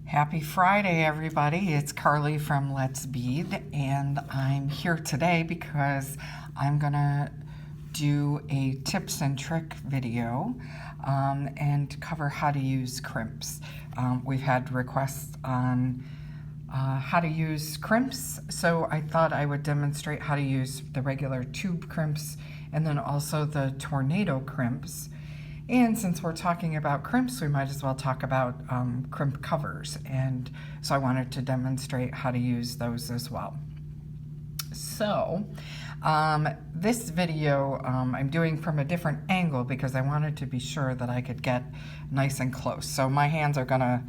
Happy Friday, everybody. It's Carly from Let's Bead, and I'm here today because I'm gonna do a tips and trick video and cover how to use crimps. We've had requests on how to use crimps, so I thought I would demonstrate how to use the regular tube crimps and then also the Tornado crimps. And since we're talking about crimps, we might as well talk about crimp covers. And so I wanted to demonstrate how to use those as well. So this video I'm doing from a different angle because I wanted to be sure that I could get nice and close. So my hands are gonna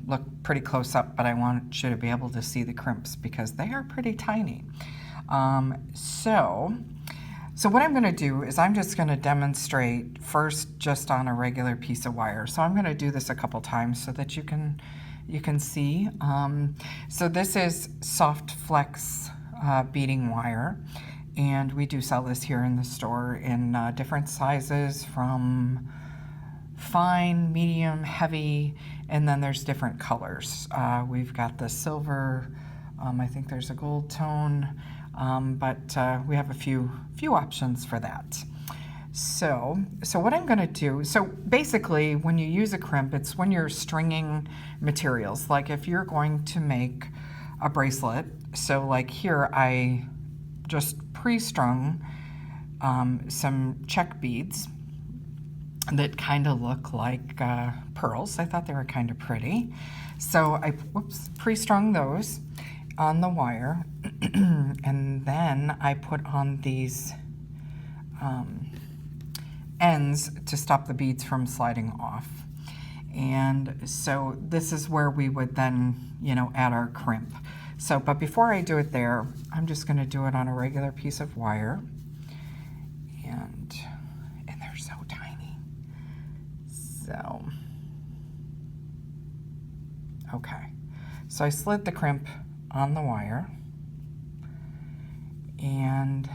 look pretty close up, but I want you to be able to see the crimps because they are pretty tiny. So what I'm going to do is I'm just going to demonstrate first just on a regular piece of wire. So I'm going to do this a couple times so that you can see. So this is soft flex beading wire, and we do sell this here in the store in different sizes from fine, medium, heavy, and then there's different colors. We've got the silver, I think there's a gold tone, but we have a few options for that. So what I'm going to do, so basically when you use a crimp, it's when you're stringing materials. Like if you're going to make a bracelet, so like here I just pre-strung some check beads that kind of look like pearls. I thought they were kind of pretty. So I pre-strung those on the wire, and then I put on these ends to stop the beads from sliding off. And so this is where we would then, add our crimp. So, but before I do it there, I'm just going to do it on a regular piece of wire. And they're so tiny. So, okay. So I slid the crimp on the wire, and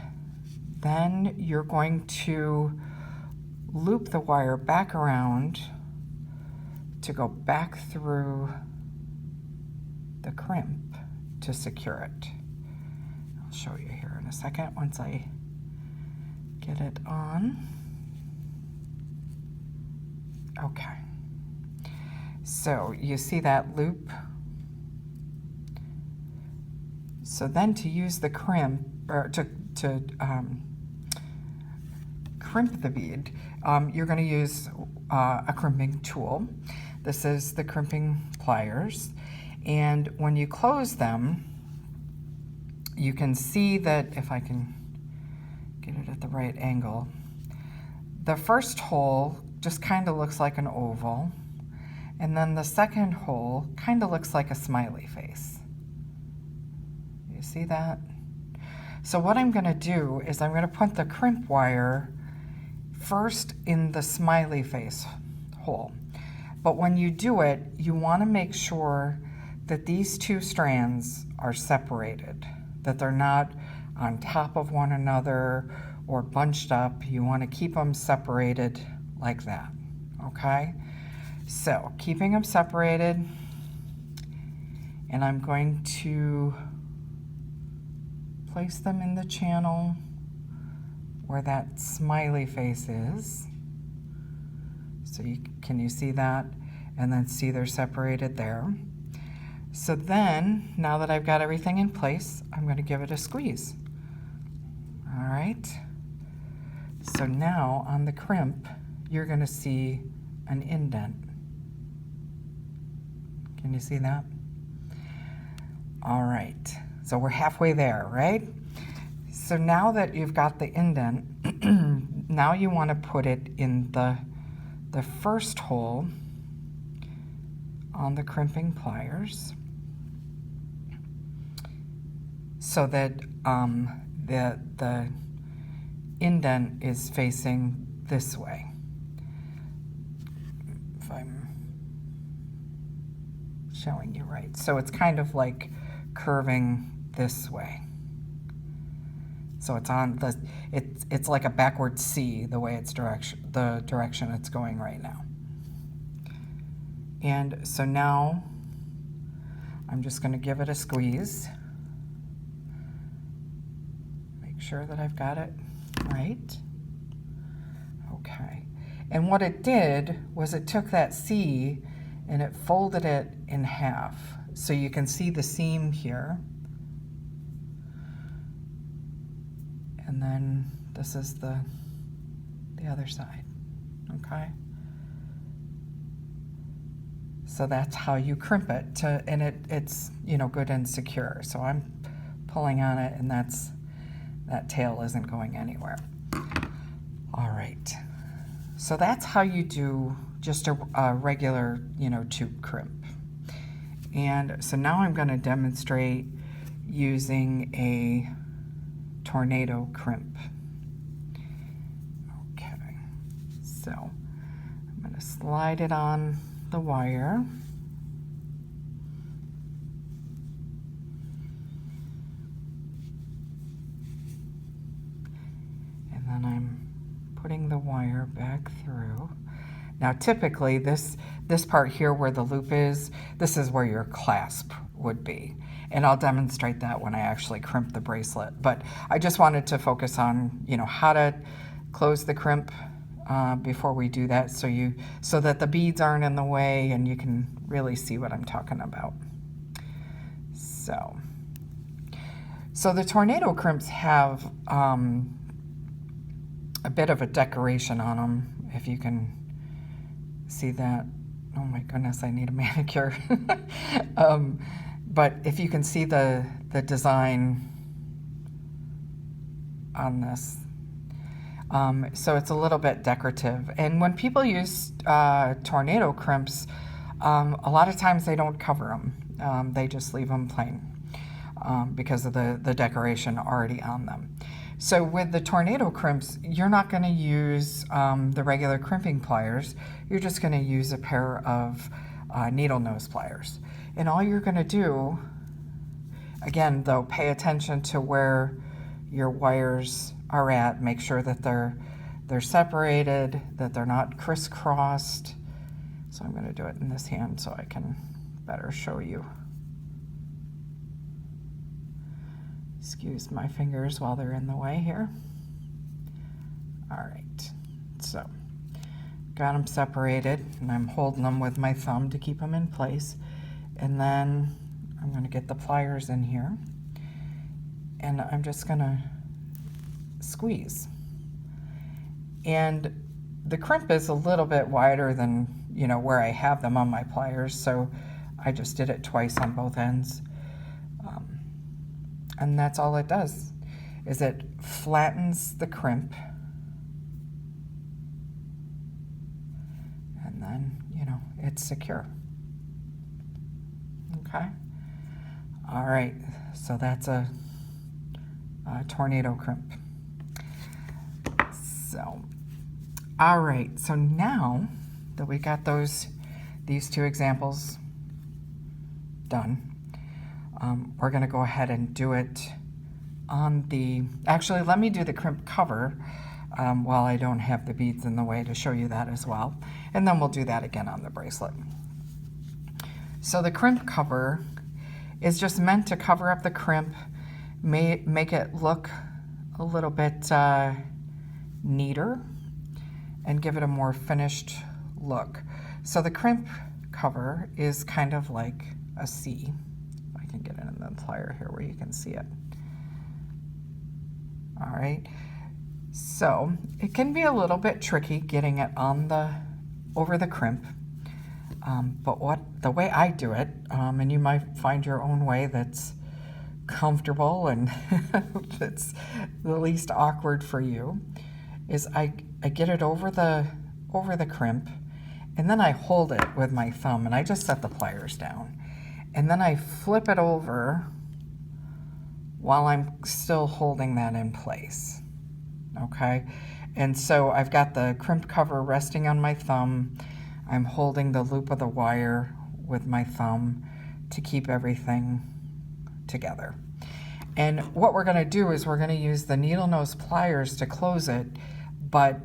then you're going to loop the wire back around to go back through the crimp to secure it. I'll show you here in a second once I get it on. Okay, so you see that loop? So then to use the crimp, or to crimp the bead, you're going to use a crimping tool. This is the crimping pliers. And when you close them, you can see that, if I can get it at the right angle, the first hole just kind of looks like an oval. And then the second hole kind of looks like a smiley face. You see that? So what I'm going to do is I'm going to put the crimp wire first in the smiley face hole. But when you do it, you want to make sure that these two strands are separated, that they're not on top of one another or bunched up. You want to keep them separated like that, okay? So keeping them separated, and I'm going to place them in the channel where that smiley face is. So can you see that? And then see they're separated there. So then, now that I've got everything in place, I'm going to give it a squeeze. All right. So now on the crimp, you're going to see an indent. Can you see that? All right. So we're halfway there, right? So now that you've got the indent, now you want to put it in the first hole on the crimping pliers so that the indent is facing this way. If I'm showing you right. So it's kind of like curving this way. So it's on the, it's like a backward C, the way it's the direction it's going right now. And so now I'm just going to give it a squeeze. Make sure that I've got it right. Okay. And what it did was it took that C and it folded it in half. So you can see the seam here. And then this is the other side, okay? So that's how you crimp it, and it's you know, good and secure. So I'm pulling on it, and that tail isn't going anywhere. All right, so that's how you do just a regular, you know, tube crimp. And so now I'm going to demonstrate using a tornado crimp. Okay, so I'm going to slide it on the wire. And then I'm putting the wire back through. Now typically this part here where the loop is, this is where your clasp would be. And I'll demonstrate that when I actually crimp the bracelet. But I just wanted to focus on, you know, how to close the crimp before we do that, so that the beads aren't in the way and you can really see what I'm talking about. So the tornado crimps have a bit of a decoration on them, if you can see that. Oh my goodness, I need a manicure. But if you can see the design on this. So it's a little bit decorative. And when people use tornado crimps, a lot of times they don't cover them. They just leave them plain because of the decoration already on them. So with the tornado crimps, you're not going to use the regular crimping pliers. You're just going to use a pair of needle nose pliers. And all you're going to do, again, though, pay attention to where your wires are at. Make sure that they're separated, that they're not crisscrossed. So I'm going to do it in this hand so I can better show you. Excuse my fingers while they're in the way here. All right, so got them separated, and I'm holding them with my thumb to keep them in place. And then I'm going to get the pliers in here, and I'm just going to squeeze. And the crimp is a little bit wider than, you know, where I have them on my pliers, so I just did it twice on both ends. And that's all it does, is it flattens the crimp. And then, you know, it's secure. Okay. All right, so that's a tornado crimp. So, all right, so now that we got these two examples done, we're going to go ahead and do it on the, actually let me do the crimp cover while I don't have the beads in the way to show you that as well, and then we'll do that again on the bracelet. So the crimp cover is just meant to cover up the crimp, make it look a little bit neater and give it a more finished look. So the crimp cover is kind of like a C. If I can get it in the plier here where you can see it. All right, so it can be a little bit tricky getting it on over the crimp, but the way I do it, and you might find your own way that's comfortable and that's the least awkward for you, is I get it over the crimp, and then I hold it with my thumb, and I just set the pliers down, and then I flip it over while I'm still holding that in place. Okay, and so I've got the crimp cover resting on my thumb. I'm holding the loop of the wire with my thumb to keep everything together. And what we're going to do is we're going to use the needle nose pliers to close it, but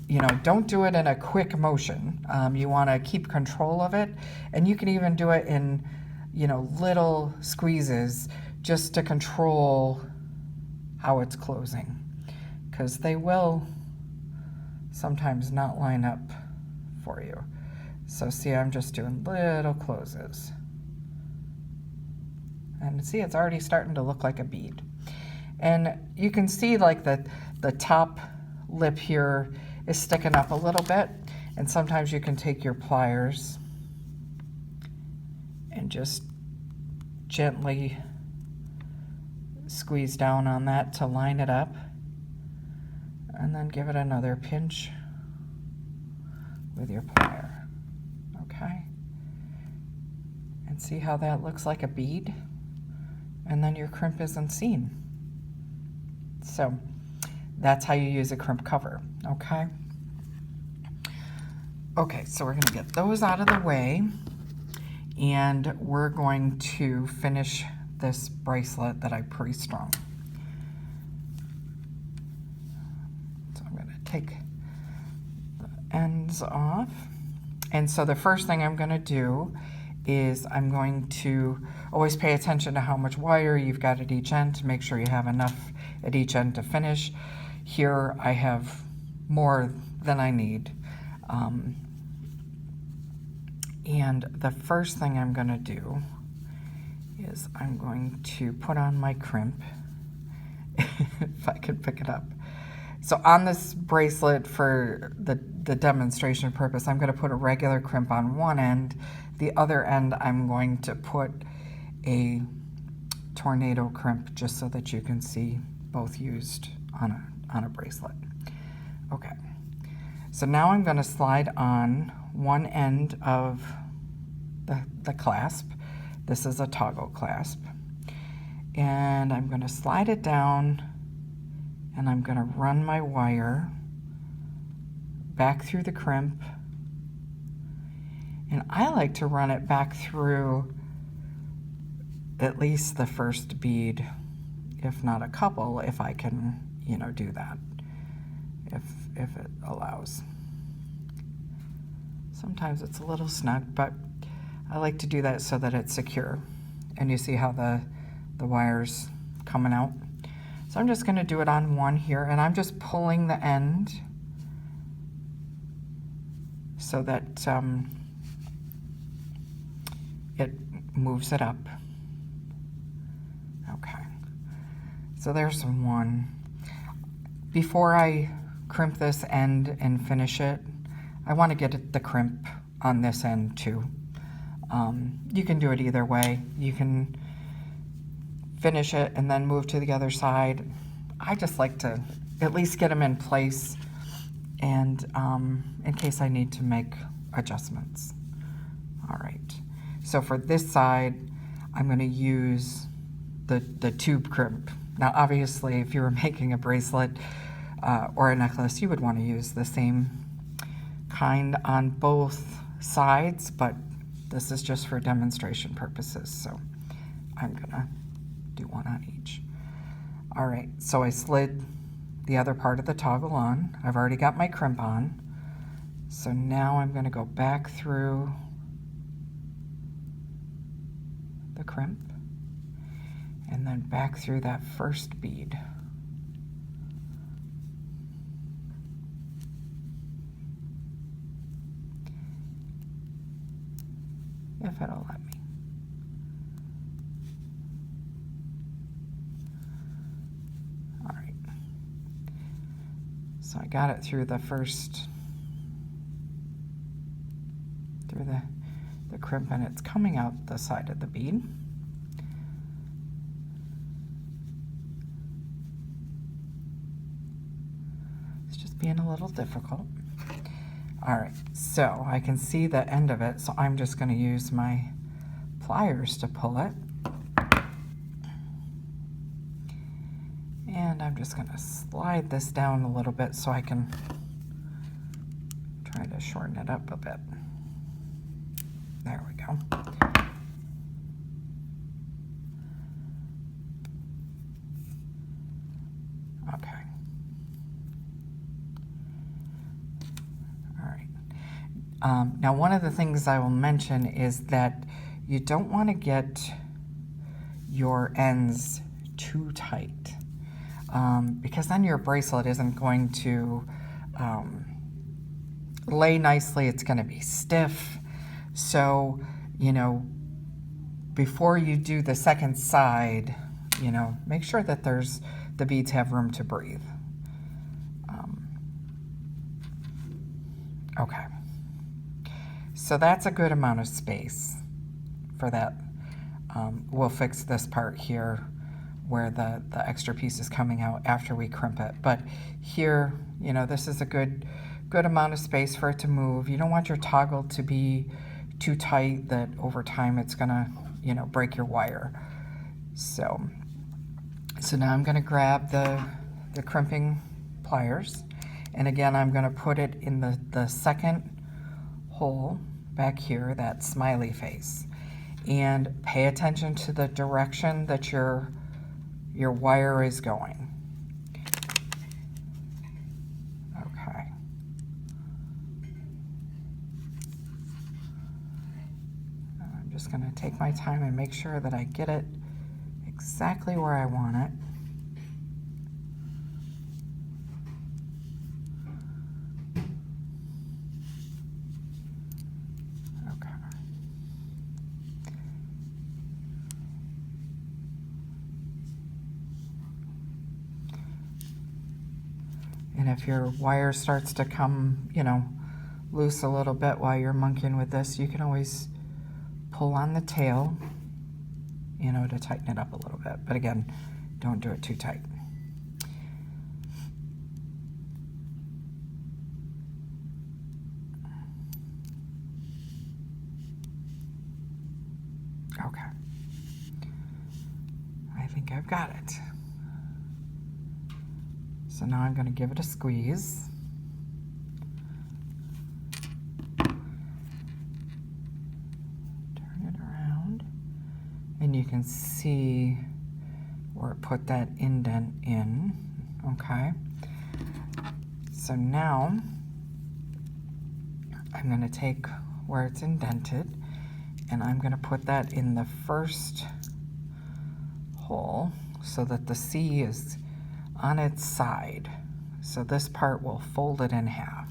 you know, don't do it in a quick motion. You want to keep control of it, and you can even do it in you know, little squeezes just to control how it's closing, because they will sometimes not line up for you. So see, I'm just doing little closes. And see, it's already starting to look like a bead. And you can see like the top lip here is sticking up a little bit. And sometimes you can take your pliers and just gently squeeze down on that to line it up. And then give it another pinch with your plier. Okay? And see how that looks like a bead? And then your crimp isn't seen. So that's how you use a crimp cover, okay? Okay, so we're gonna get those out of the way, and we're going to finish this bracelet that I pre-strung. So I'm gonna take the ends off. And so the first thing I'm gonna do is I'm going to always pay attention to how much wire you've got at each end to make sure you have enough at each end to finish. Here I have more than I need. And the first thing I'm gonna do is I'm going to put on my crimp, if I can pick it up. So on this bracelet, for the demonstration purpose, I'm gonna put a regular crimp on one end. The other end, I'm going to put a tornado crimp, just so that you can see both used on a bracelet. Okay, so now I'm gonna slide on one end of the clasp. This is a toggle clasp. And I'm gonna slide it down, and I'm gonna run my wire back through the crimp. And I like to run it back through at least the first bead, if not a couple, if I can, you know, do that, if it allows. Sometimes it's a little snug, but I like to do that so that it's secure. And you see how the wire's coming out? So I'm just gonna do it on one here, and I'm just pulling the end so that it moves it up. Okay, so there's one. Before I crimp this end and finish it, I want to get the crimp on this end too. You can do it either way. You can finish it and then move to the other side. I just like to at least get them in place, and in case I need to make adjustments. All right. So for this side, I'm going to use the tube crimp. Now, obviously, if you were making a bracelet or a necklace, you would want to use the same kind on both sides, but this is just for demonstration purposes, so I'm going to do one on each. All right, so I slid the other part of the toggle on. I've already got my crimp on. So now I'm going to go back through the crimp and then back through that first bead. If it'll let me. All right. So I got it through the first, through the crimp, and it's coming out the side of the bead. It's just being a little difficult. All right, so I can see the end of it, so I'm just going to use my pliers to pull it. And I'm just going to slide this down a little bit so I can try to shorten it up a bit. There we go. Okay. All right. Now, one of the things I will mention is that you don't want to get your ends too tight, because then your bracelet isn't going to lay nicely. It's going to be stiff. So, you know, before you do the second side, you know, make sure that the beads have room to breathe. Okay. So that's a good amount of space for that. We'll fix this part here where the extra piece is coming out after we crimp it. But here, you know, this is a good amount of space for it to move. You don't want your toggle to be too tight that over time it's gonna, you know, break your wire. So now I'm gonna grab the crimping pliers, and again I'm gonna put it in the second hole back here, that smiley face, and pay attention to the direction that your wire is going. Okay. I'm just going to take my time and make sure that I get it exactly where I want it. And if your wire starts to come, you know, loose a little bit while you're monkeying with this, you can always pull on the tail, you know, to tighten it up a little bit. But again, don't do it too tight. Okay. I think I've got it. So now I'm going to give it a squeeze. Turn it around. And you can see where it put that indent in. Okay. So now I'm going to take where it's indented and I'm going to put that in the first hole so that the C is on its side. So this part will fold it in half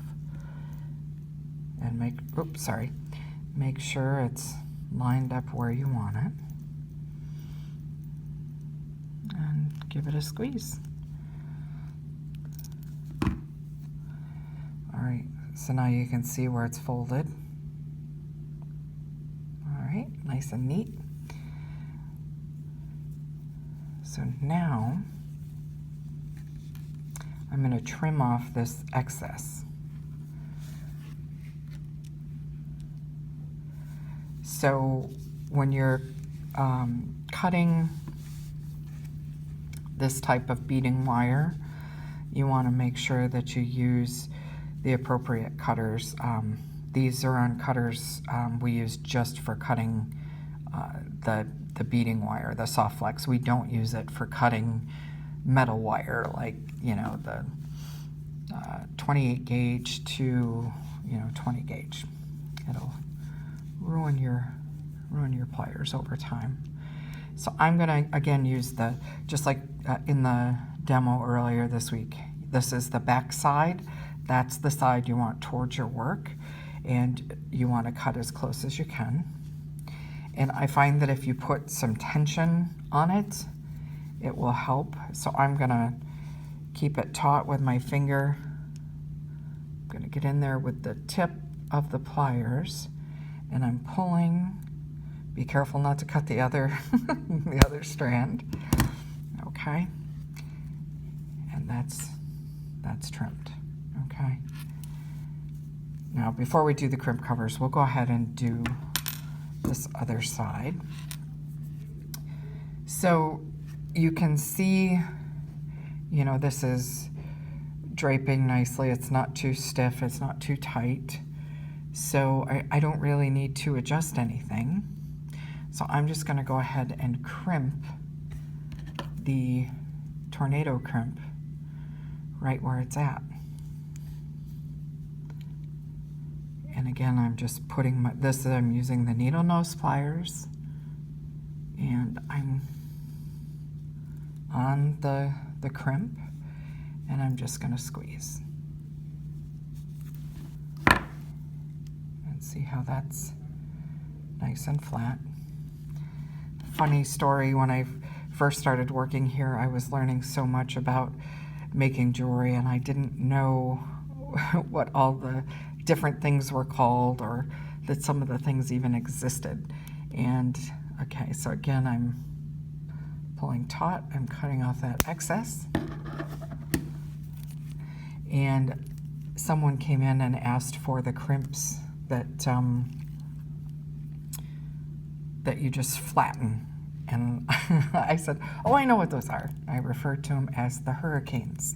and make sure it's lined up where you want it, and give it a squeeze. All right, so now you can see where it's folded. All right, nice and neat. So now I'm going to trim off this excess. So when you're cutting this type of beading wire, you want to make sure that you use the appropriate cutters. These are on cutters we use just for cutting the beading wire, the soft flex. We don't use it for cutting metal wire, like, you know, the 28 gauge to, you know, 20 gauge. It'll ruin your pliers over time. So I'm gonna again use just like in the demo earlier this week, this is the back side. That's the side you want towards your work, and you want to cut as close as you can. And I find that if you put some tension on it, it will help. So I'm gonna keep it taut with my finger. I'm gonna get in there with the tip of the pliers, and I'm pulling. Be careful not to cut the other the other strand. Okay, and that's trimmed. Okay. Now before we do the crimp covers, we'll go ahead and do this other side. So you can see, you know, this is draping nicely. It's not too stiff, it's not too tight. So I don't really need to adjust anything. So I'm just going to go ahead and crimp the Tornado Crimp right where it's at. And again, I'm just putting I'm using the needle nose pliers, and I'm on the crimp, and I'm just going to squeeze. And see how that's nice and flat. Funny story, when I first started working here, I was learning so much about making jewelry, and I didn't know what all the different things were called, or that some of the things even existed. And okay, so again, I'm pulling taut, I'm cutting off that excess. And someone came in and asked for the crimps that that you just flatten. And I said, oh, I know what those are. I referred to them as the hurricanes.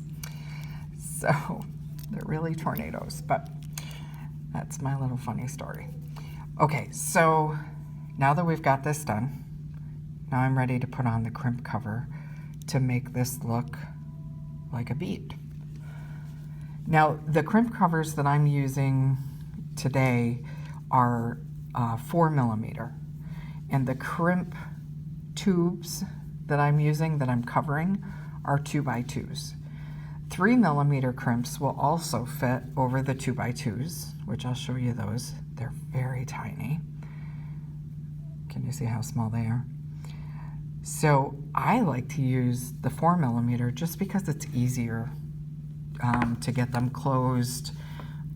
So they're really tornadoes, but that's my little funny story. Okay, so now that we've got this done, now I'm ready to put on the crimp cover to make this look like a bead. Now, the crimp covers that I'm using today are 4mm, and the crimp tubes that I'm using, that I'm covering, are 2x2s. 3mm crimps will also fit over the 2x2s, which I'll show you those. They're very tiny. Can you see how small they are? So I like to use the 4mm just because it's easier to get them closed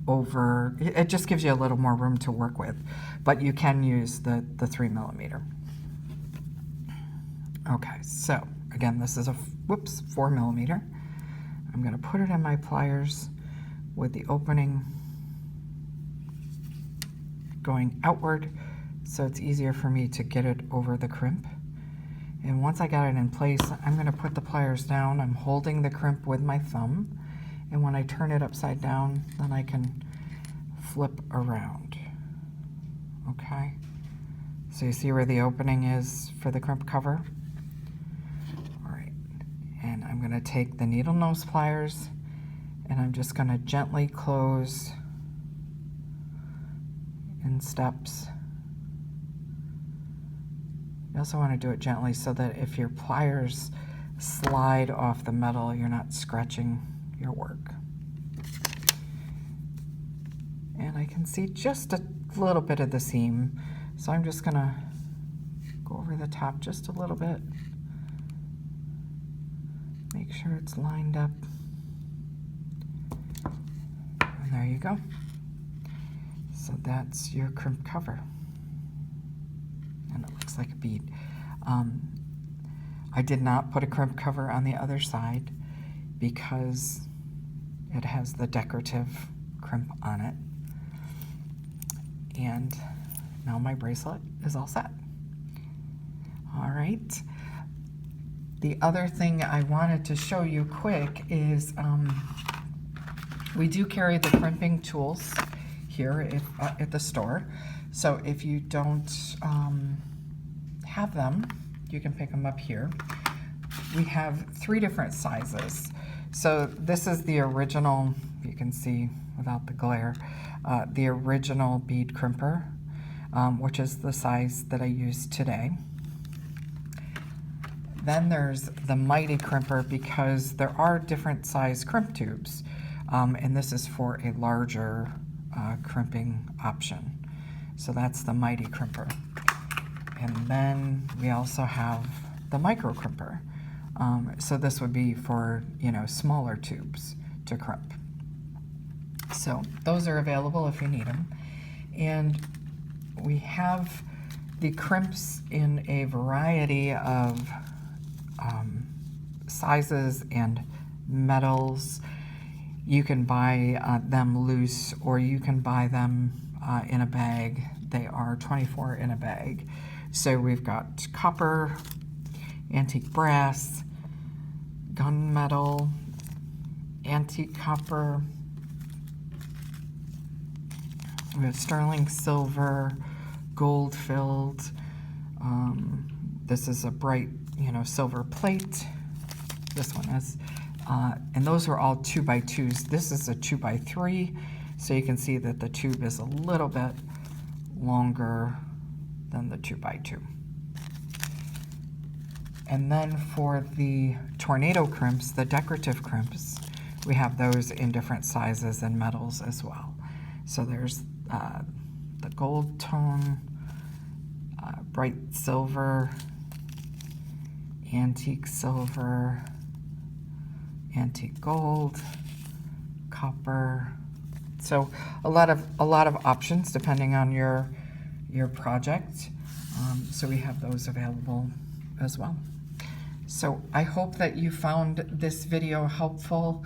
over. It just gives you a little more room to work with, but you can use the 3mm. Okay, so again, this is a 4mm. I'm going to put it in my pliers with the opening going outward, so it's easier for me to get it over the crimp. And once I got it in place, I'm going to put the pliers down. I'm holding the crimp with my thumb, and when I turn it upside down, then I can flip around. Okay, so you see where the opening is for the crimp cover? All right, and I'm going to take the needle nose pliers, and I'm just going to gently close in steps. You also want to do it gently so that if your pliers slide off the metal, you're not scratching your work. And I can see just a little bit of the seam, so I'm just going to go over the top just a little bit. Make sure it's lined up. And there you go. So that's your crimp cover. And it looks like a bead. I did not put a crimp cover on the other side because it has the decorative crimp on it. And now my bracelet is all set. All right. The other thing I wanted to show you quick is we do carry the crimping tools here at the store. So if you don't have them, you can pick them up here. We have 3 different sizes. So this is the original, you can see without the glare, the original bead crimper, which is the size that I use today. Then there's the Mighty Crimper, because there are different size crimp tubes, and this is for a larger crimping option. So that's the Mighty Crimper. And then we also have the Micro Crimper. So this would be for, smaller tubes to crimp. So those are available if you need them. And we have the crimps in a variety of sizes and metals. You can buy them loose, or you can buy them in a bag. They are 24 in a bag. So we've got copper, antique brass, gunmetal, antique copper. We have sterling silver, gold filled. This is a bright, silver plate. This one is, and those are all 2x2s. This is a 2x3, So you can see that the tube is a little bit longer than the 2x2. And then for the Tornado Crimps, the decorative crimps, we have those in different sizes and metals as well. So there's the gold tone, bright silver, antique silver, antique gold, copper. So a lot of options depending on your project. So we have those available as well. So I hope that you found this video helpful.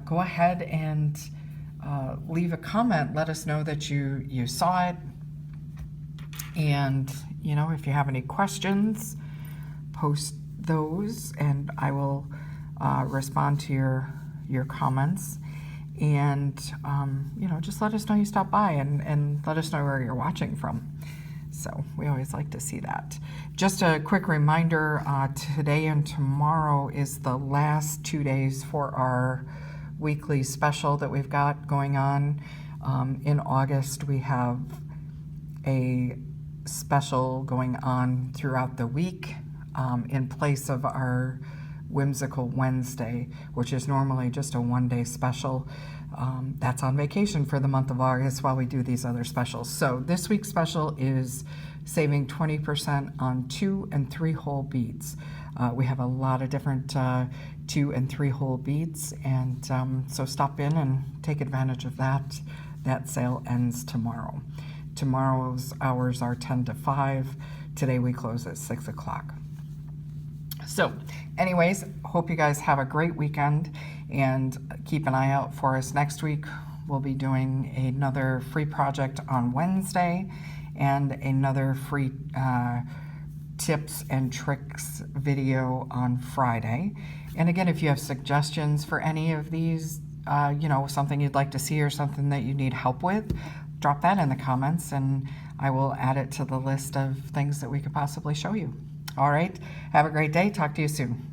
Go ahead and leave a comment. Let us know that you saw it. And you know, if you have any questions, post those and I will respond to your comments. And you know, just let us know you stopped by and let us know where you're watching from. So we always like to see that. Just a quick reminder, today and tomorrow is the last 2 days for our weekly special that we've got going on. In August, we have a special going on throughout the week in place of our Whimsical Wednesday, which is normally just a one-day special. That's on vacation for the month of August while we do these other specials. So this week's special is saving 20% on 2 and 3 hole beads. We have a lot of different 2 and 3 hole beads, and so stop in and take advantage of that. That sale ends tomorrow. Tomorrow's hours are 10 to 5. Today we close at 6 o'clock. So anyways, hope you guys have a great weekend and keep an eye out for us next week. We'll be doing another free project on Wednesday and another free tips and tricks video on Friday. And again, if you have suggestions for any of these, you know, something you'd like to see or something that you need help with, drop that in the comments and I will add it to the list of things that we could possibly show you. All right, have a great day. Talk to you soon.